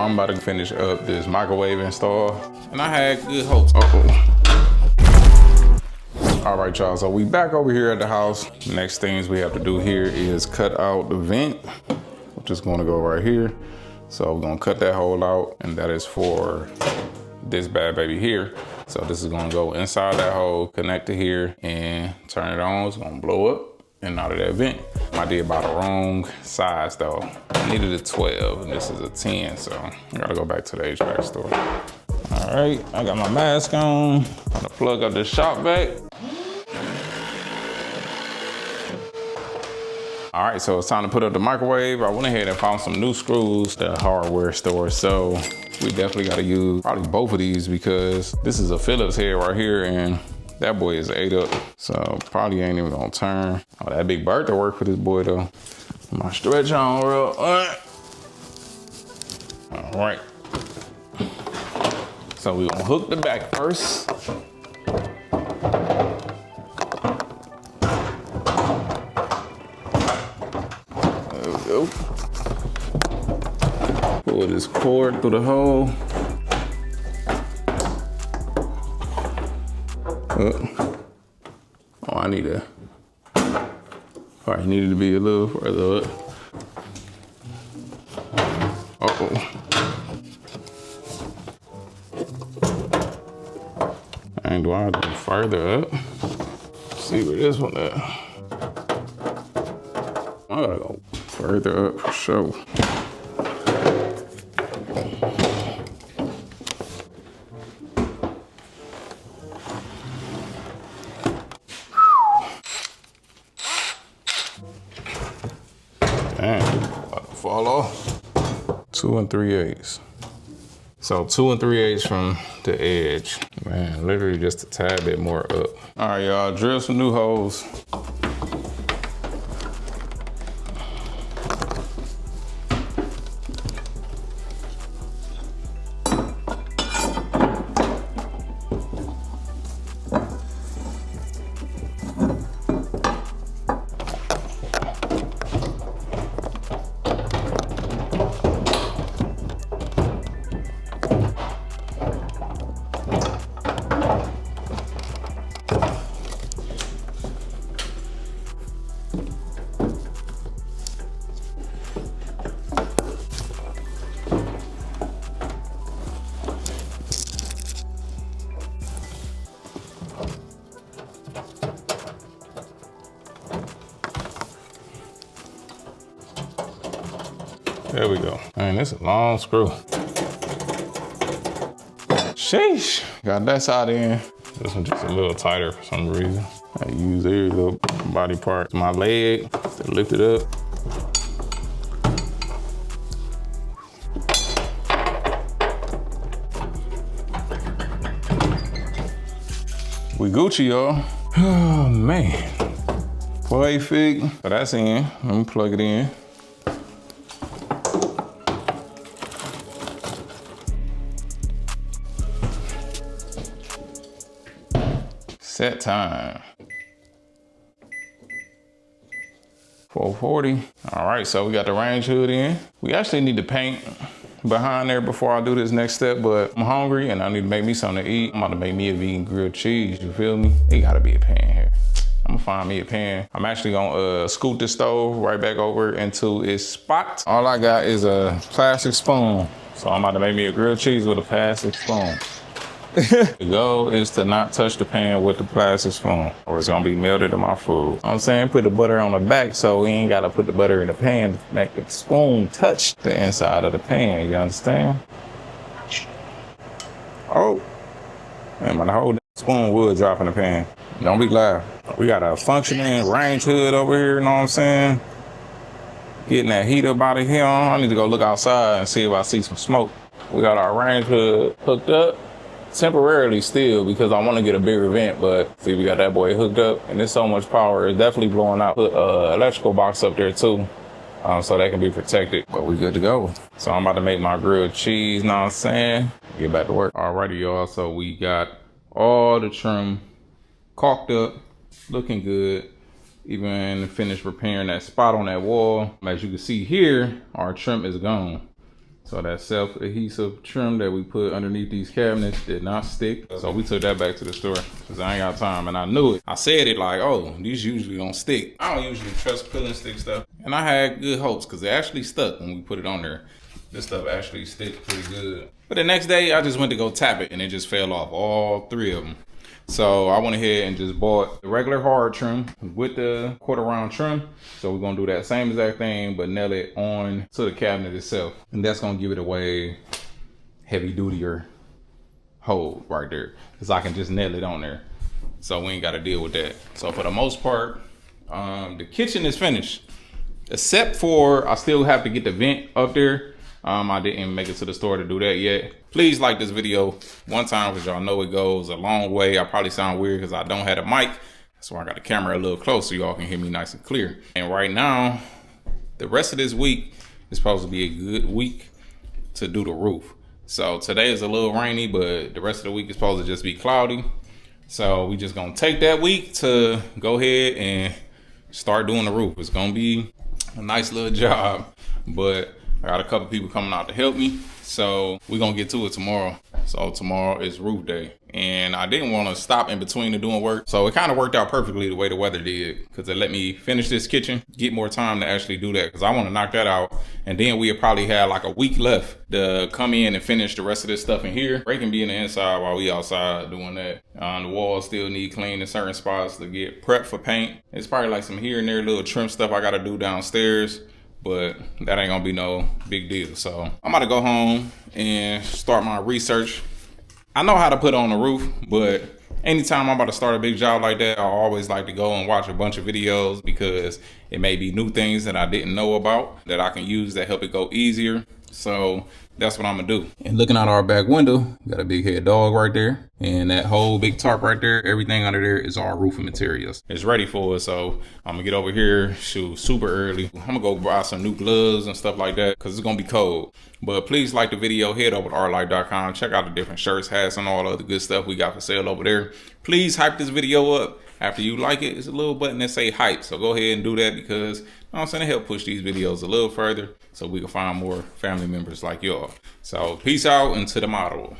I'm about to finish up this microwave install, and I had good hopes. All right, y'all, so we back over here at the house. Next things we have to do here is cut out the vent, which is gonna go right here. So we're gonna cut that hole out, and that is for this bad baby here. So this is gonna go inside that hole, connect to here, and turn it on. It's gonna blow up and out of that vent. I did by the wrong size though. I needed a 12 and this is a 10, so I gotta go back to the HVAC store. All right, I got my mask on. I'm gonna plug up the shop vac. All right, so it's time to put up the microwave. I went ahead and found some new screws at the hardware store, so we definitely gotta use probably both of these because this is a Phillips head right here and that boy is 8 up, so probably ain't even gonna turn. Oh, that big Bertha work for this boy though. My stretch on real. All right. So we gonna hook the back first. There we go. Pull this cord through the hole. Oh, I need to, probably needed to be a little further up. And do I go further up? Let's see where this one at. I gotta go further up for sure. About to fall off. 2 3/8. So 2 3/8 from the edge. Man, literally just a tad bit more up. All right, y'all, drill some new holes. There we go. Man, this is a long screw. Sheesh. Got that side in. This one just a little tighter for some reason. I use every little body part. My leg to lift it up. We Gucci, y'all. Oh, man. Play fig. So that's in. Let me plug it in. Set time. 4:40. All right, so we got the range hood in. We actually need to paint behind there before I do this next step, but I'm hungry and I need to make me something to eat. I'm about to make me a vegan grilled cheese, you feel me? It gotta be a pan here. I'm gonna find me a pan. I'm actually gonna scoot the stove right back over into its spot. All I got is a plastic spoon. So I'm about to make me a grilled cheese with a plastic spoon. The goal is to not touch the pan with the plastic spoon or it's gonna be melted in my food. You know what I'm saying? Put the butter on the back so we ain't gotta put the butter in the pan to make the spoon touch the inside of the pan, you understand? Oh, man, my whole spoon would drop in the pan. Don't be loud. We got a functioning range hood over here, you know what I'm saying? Getting that heat up out of here. I need to go look outside and see if I see some smoke. We got our range hood hooked up. Temporarily still because I want to get a bigger vent, but see, we got that boy hooked up and there's so much power, it's definitely blowing out. Put electrical box up there too, so that can be protected, but we good to go. So I'm about to make my grilled cheese, know what I'm saying? Get back to work. Alrighty, y'all, so we got all the trim caulked up, looking good. Even finished repairing that spot on that wall. As you can see here, our trim is gone. So that self-adhesive trim that we put underneath these cabinets did not stick. So we took that back to the store because I ain't got time, and I knew it. I said it like, oh, these usually don't stick. I don't usually trust peel and stick stuff. And I had good hopes because it actually stuck when we put it on there. This stuff actually sticks pretty good. But the next day I just went to go tap it and it just fell off, all 3 of them. So I went ahead and just bought the regular hard trim with the 1/4 round trim. So we're gonna do that same exact thing, but nail it on to the cabinet itself. And that's gonna give it a way heavy dutier hold right there. Cause I can just nail it on there. So we ain't gotta deal with that. So for the most part, the kitchen is finished. Except for, I still have to get the vent up there. I didn't make it to the store to do that yet. Please like this video one time because y'all know it goes a long way. I probably sound weird because I don't have a mic. That's why I got the camera a little close so y'all can hear me nice and clear. And right now, the rest of this week is supposed to be a good week to do the roof. So today is a little rainy, but the rest of the week is supposed to just be cloudy. So we just gonna take that week to go ahead and start doing the roof. It's gonna be a nice little job, but I got a couple people coming out to help me, so we're gonna get to it tomorrow. So tomorrow is roof day, and I didn't want to stop in between the doing work, so it kind of worked out perfectly the way the weather did, because it let me finish this kitchen, get more time to actually do that, because I want to knock that out, and then we probably had like a week left to come in and finish the rest of this stuff in here. Ray can be in the inside while we outside doing that. The walls still need cleaned in certain spots to get prepped for paint. It's probably like some here and there little trim stuff I got to do downstairs, but that ain't gonna be no big deal. So I'm about to go home and start my research. I know how to put on the roof, but anytime I'm about to start a big job like that, I always like to go and watch a bunch of videos because it may be new things that I didn't know about that I can use that help it go easier. So that's what I'm gonna do. And looking out our back window, got a big head dog right there. And that whole big tarp right there, everything under there is all roofing materials. It's ready for us, so I'm gonna get over here, shoot, super early. I'm gonna go buy some new gloves and stuff like that, cause it's gonna be cold. But please like the video, head over to ARTTLife.com, check out the different shirts, hats, and all the other good stuff we got for sale over there. Please hype this video up. After you like it, it's a little button that say hype, so go ahead and do that because, you know what I'm saying, it help push these videos a little further so we can find more family members like y'all. So peace out and to the model.